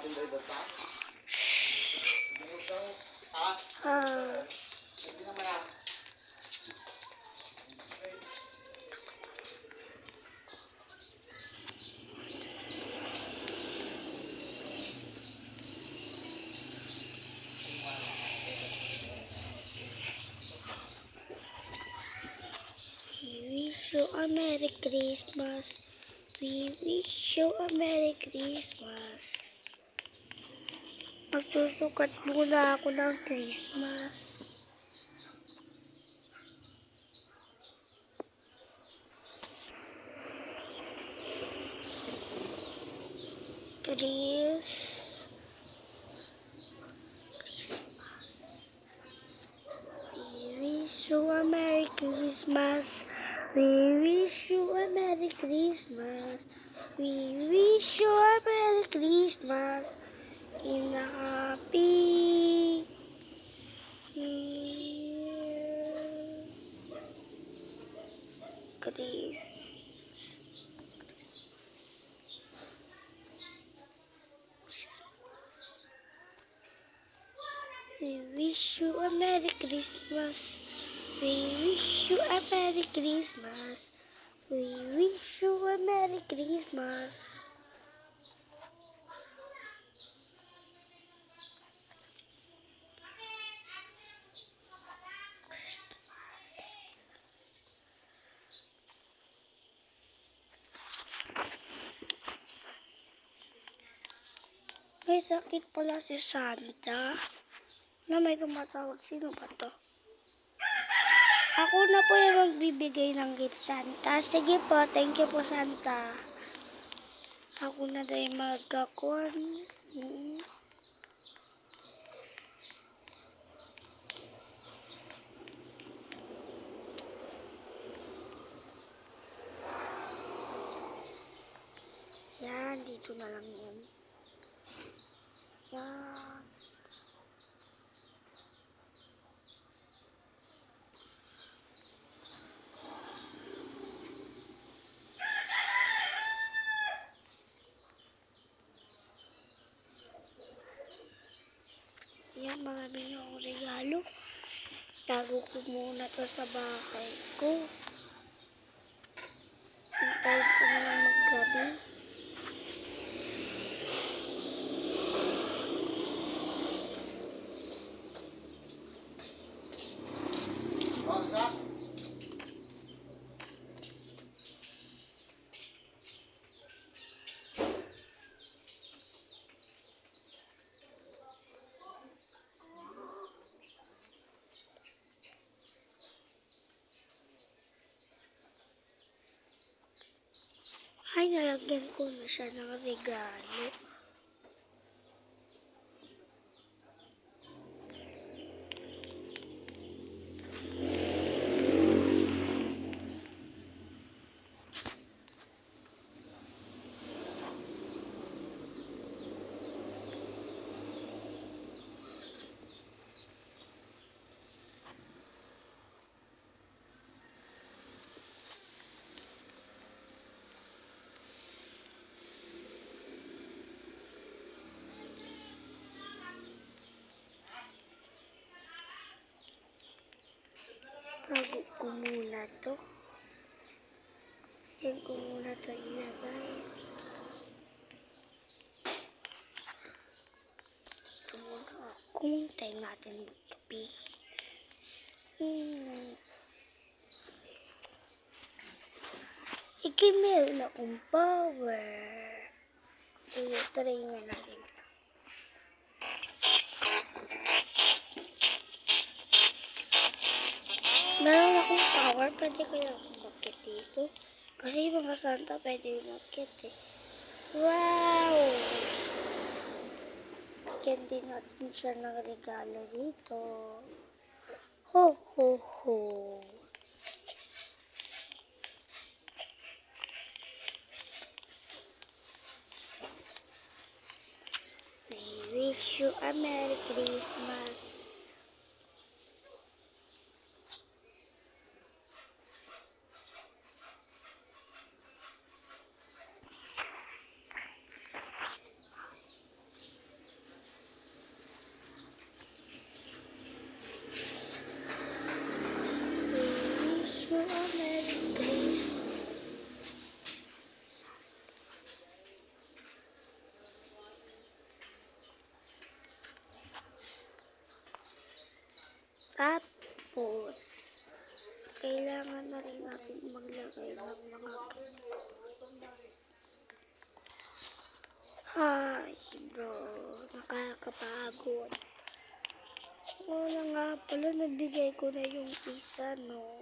Ah, we wish you a Merry Christmas. We wish you a Merry Christmas. Magsusukat muna ako ng Christmas. Christmas. We wish you a Merry Christmas. We wish you a Merry Christmas. We wish you a Merry Christmas. In a happy Christmas. We wish you a Merry Christmas. We wish you a Merry Christmas. We wish you a Merry Christmas. May sakit pala si Santa. Na may tumatawag. Sino ba to? Ako na po yung magbibigay ng gift, Santa. Sige po, thank you po, Santa. Ako na din magkakon. Yan, dito na lang yan. Yan. Yan, marami na akong regalo. Tago ko muna to sa bahay ko. Hintayin ko na lang maggabi. Ay, nalagyan ko na siya ng regalo. Tago ko muna to. Yan ko muna to ilagay. Ito muna ako. Tayo natin magkapi. Iki meron akong power. Try nga natin. Meron akong power. Pwede kaya akong bakit dito. Kasi yung mga Santa pwede yung bakit eh. Wow! Bigyan din natin siya ng regalo dito. Ho, ho, ho. We wish you a Merry Christmas. Hi, bro. Nakakapagod. Oo na nga pala, nabigay ko na yung isa, no?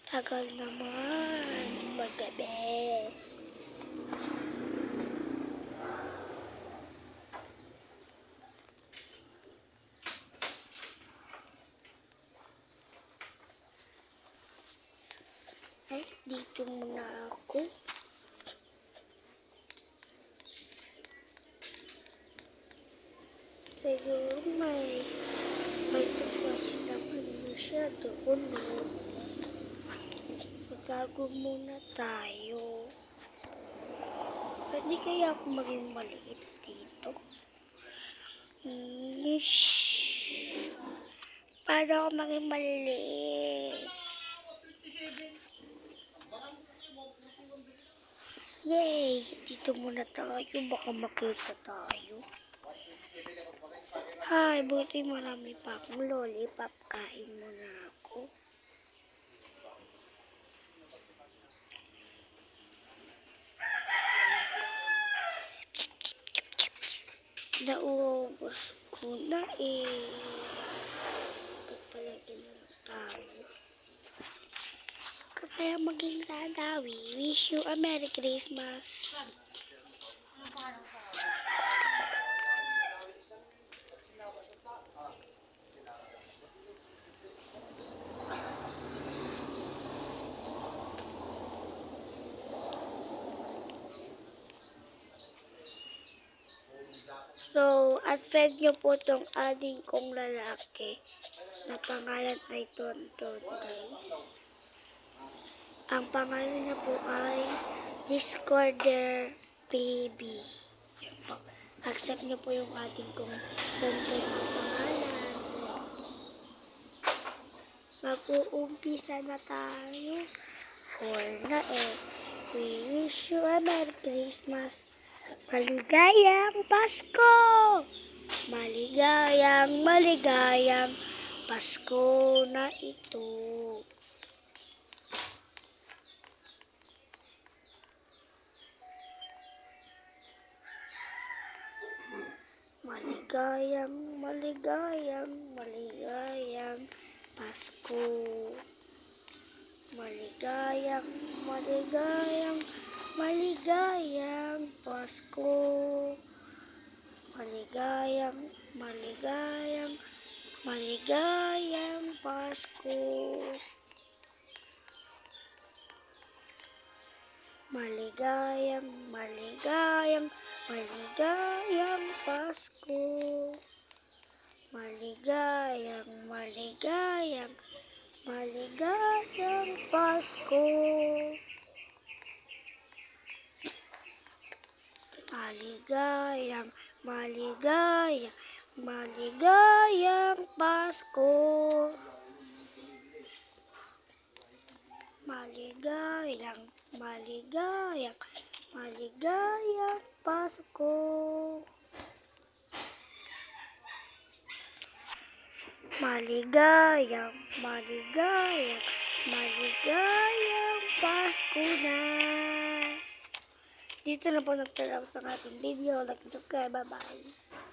Tagal naman. Magabi. Ay, dito muna ako. Siguro may surprise naman mo siya doon, no? Magtago muna tayo. Pwede kaya ako maging maliit dito? Shhh. Paano ako maging maliliit? Yay! Dito muna tayo. Baka makita tayo. Hi, buti marami pa akong lollipop. Kain muna ako. Naubos ko na eh. Pagpalagyan na lang tayo. Kasi maging sana. We wish you a Merry Christmas. So, at-friend nyo po tong ading kong lalaki na pangalan ay Tonton, guys. Ang pangalan niya po ay Discorder Baby. Yan po. Accept nyo po yung ading kong Tonton na pangalan, guys. Mag-uumpisa na tayo. For na eh. We wish you a Merry Christmas. Maligayang Pasko! Maligayang Pasko na ito. Maligayang Pasko. Maligayang Pasko. Maligayang Pasko. Maligayang Pasko. Maligayang Pasko. Maligayang Pasko. Maligayang Pasko. Maligayang Pasko na. Dito na po nagtatapos ang ating video. Like and subscribe. Bye-bye.